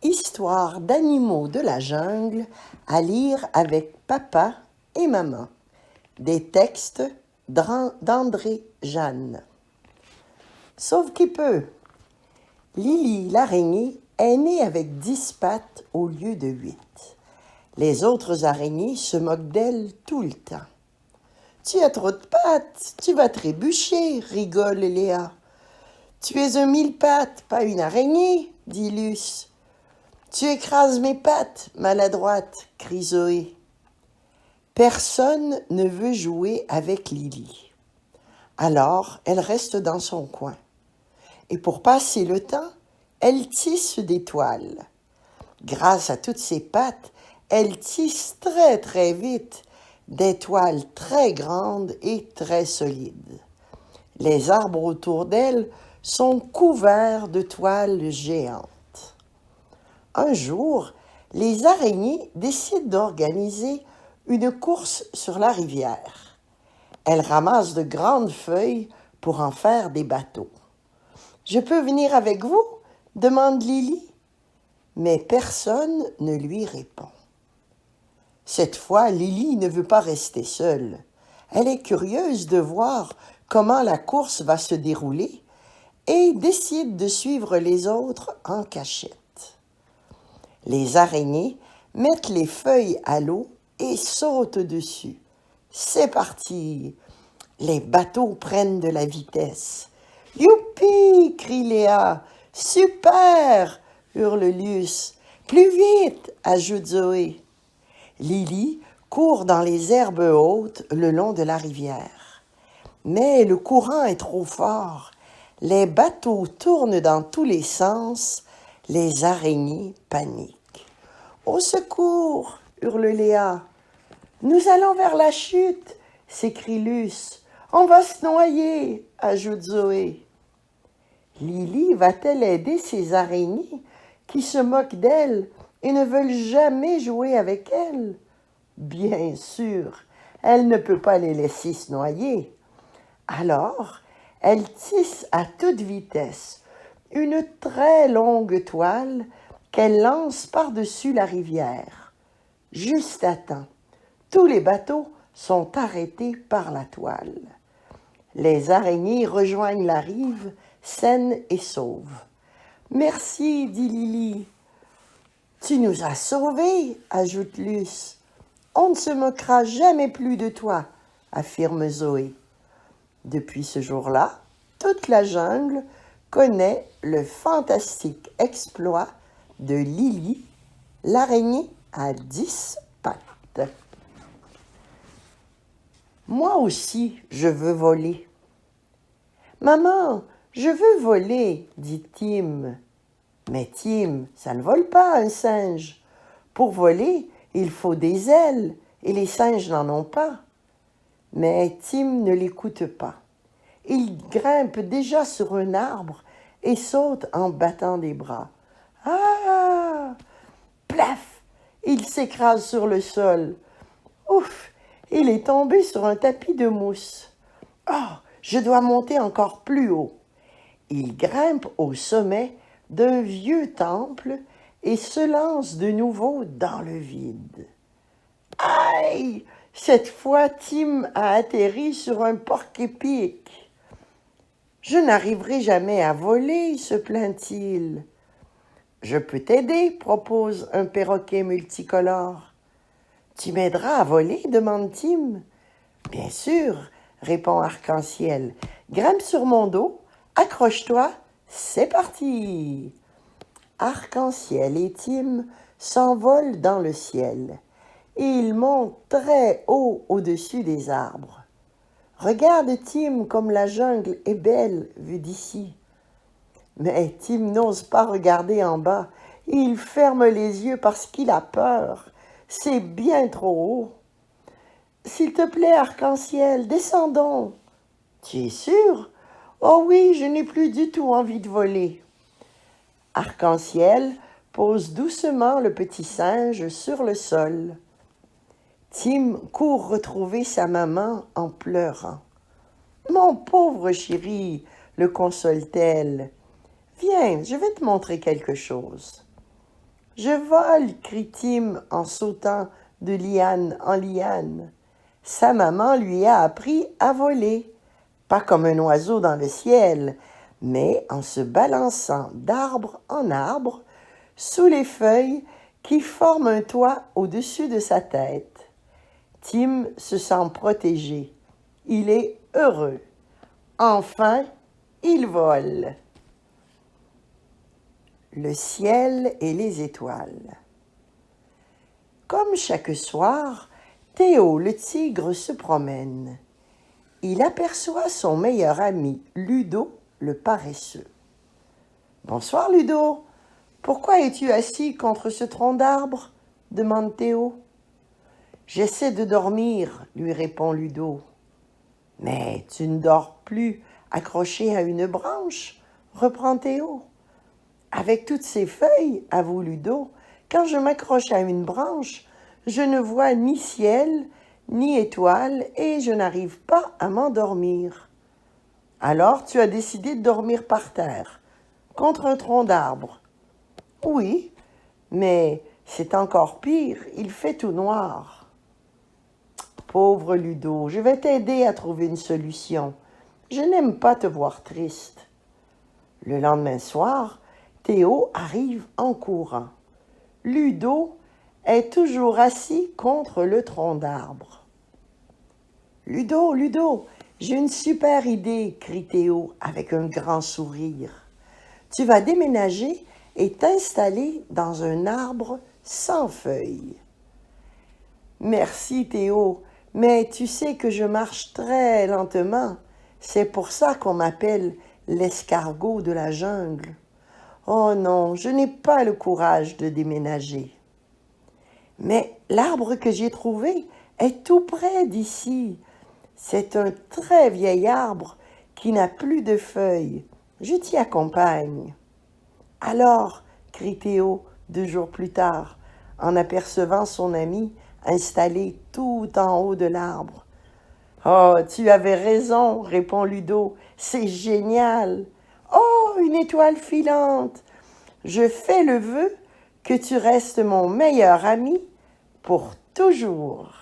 Histoire d'animaux de la jungle à lire avec papa et maman. Des textes d'André Jeanne. Sauf qu'il peut. Lily l'araignée est née avec 10 pattes au lieu de 8. Les autres araignées se moquent d'elle tout le temps. « Tu as trop de pattes, tu vas trébucher, rigole Léa. »« Tu es un 1000 pattes, pas une araignée, dit Luce. »« Tu écrases mes pattes, maladroite, crie Zoé. » Personne ne veut jouer avec Lily. Alors, elle reste dans son coin. Et pour passer le temps, elle tisse des toiles. Grâce à toutes ses pattes, elle tisse très très vite des toiles très grandes et très solides. Les arbres autour d'elle sont couverts de toiles géantes. Un jour, les araignées décident d'organiser une course sur la rivière. Elles ramassent de grandes feuilles pour en faire des bateaux. « Je peux venir avec vous ?» demande Lily. Mais personne ne lui répond. Cette fois, Lily ne veut pas rester seule. Elle est curieuse de voir comment la course va se dérouler et décide de suivre les autres en cachette. Les araignées mettent les feuilles à l'eau et sautent dessus. C'est parti! Les bateaux prennent de la vitesse. « Youpi !» crie Léa. « Super !» hurle Luce. « Plus vite !» ajoute Zoé. Lily court dans les herbes hautes le long de la rivière. Mais le courant est trop fort. Les bateaux tournent dans tous les sens. Les araignées paniquent. « Au secours !» hurle Léa. « Nous allons vers la chute !» s'écrie Luce. « On va se noyer !» ajoute Zoé. Lily va-t-elle aider ces araignées qui se moquent d'elle et ne veulent jamais jouer avec elle? Bien sûr, elle ne peut pas les laisser se noyer. Alors, elle tisse à toute vitesse une très longue toile qu'elle lance par-dessus la rivière. Juste à temps, tous les bateaux sont arrêtés par la toile. Les araignées rejoignent la rive, saines et sauves. « Merci, dit Lily. »« Tu nous as sauvés, ajoute Luce. »« On ne se moquera jamais plus de toi, affirme Zoé. » Depuis ce jour-là, toute la jungle connaît le fantastique exploit de Lily, l'araignée à 10 pattes. Moi aussi, je veux voler. « Maman, je veux voler, dit Tim. »« Mais Tim, ça ne vole pas un singe. Pour voler, il faut des ailes et les singes n'en ont pas. » Mais Tim ne l'écoute pas. Il grimpe déjà sur un arbre et saute en battant des bras. « Ah !» Plaf! Il s'écrase sur le sol. Ouf! Il est tombé sur un tapis de mousse. « Oh, je dois monter encore plus haut. » Il grimpe au sommet d'un vieux temple et se lance de nouveau dans le vide. Aïe! Cette fois, Tim a atterri sur un porc-épic. « Je n'arriverai jamais à voler, se plaint-il. »« Je peux t'aider, propose un perroquet multicolore. »« Tu m'aideras à voler, demande Tim. »« Bien sûr, répond Arc-en-Ciel. Grimpe sur mon dos, accroche-toi, c'est parti. » Arc-en-Ciel et Tim s'envolent dans le ciel. Ils montent très haut au-dessus des arbres. Regarde Tim comme la jungle est belle vue d'ici. Mais Tim n'ose pas regarder en bas. Il ferme les yeux parce qu'il a peur. C'est bien trop haut. « S'il te plaît, Arc-en-Ciel, descendons. »« Tu es sûr? »« Oh oui, je n'ai plus du tout envie de voler. » Arc-en-Ciel pose doucement le petit singe sur le sol. Tim court retrouver sa maman en pleurant. « Mon pauvre chéri, le console-t-elle. Viens, je vais te montrer quelque chose. » Je vole, crie Tim en sautant de liane en liane. Sa maman lui a appris à voler, pas comme un oiseau dans le ciel, mais en se balançant d'arbre en arbre sous les feuilles qui forment un toit au-dessus de sa tête. Tim se sent protégé. Il est heureux. Enfin, il vole. Le ciel et les étoiles. Comme chaque soir, Théo le tigre se promène. Il aperçoit son meilleur ami, Ludo, le paresseux. « Bonsoir, Ludo. Pourquoi es-tu assis contre ce tronc d'arbre ?» demande Théo. « J'essaie de dormir, » lui répond Ludo. « Mais tu ne dors plus accroché à une branche, » reprend Théo. « Avec toutes ces feuilles, avoue Ludo, quand je m'accroche à une branche, je ne vois ni ciel, ni étoiles, et je n'arrive pas à m'endormir. »« Alors tu as décidé de dormir par terre, contre un tronc d'arbre. »« Oui, mais c'est encore pire, il fait tout noir. »« Pauvre Ludo, je vais t'aider à trouver une solution. Je n'aime pas te voir triste. » Le lendemain soir, Théo arrive en courant. Ludo est toujours assis contre le tronc d'arbre. « Ludo, Ludo, j'ai une super idée, » crie Théo avec un grand sourire. « Tu vas déménager et t'installer dans un arbre sans feuilles. »« Merci Théo, mais tu sais que je marche très lentement. C'est pour ça qu'on m'appelle l'escargot de la jungle. Oh non, je n'ai pas le courage de déménager. » « Mais l'arbre que j'ai trouvé est tout près d'ici. C'est un très vieil arbre qui n'a plus de feuilles. Je t'y accompagne. »« Alors, » crie Théo 2 jours plus tard, en apercevant son ami installé tout en haut de l'arbre. « Oh, tu avais raison, » répond Ludo, « c'est génial. Oh, une étoile filante. Je fais le vœu que tu restes mon meilleur ami pour toujours. »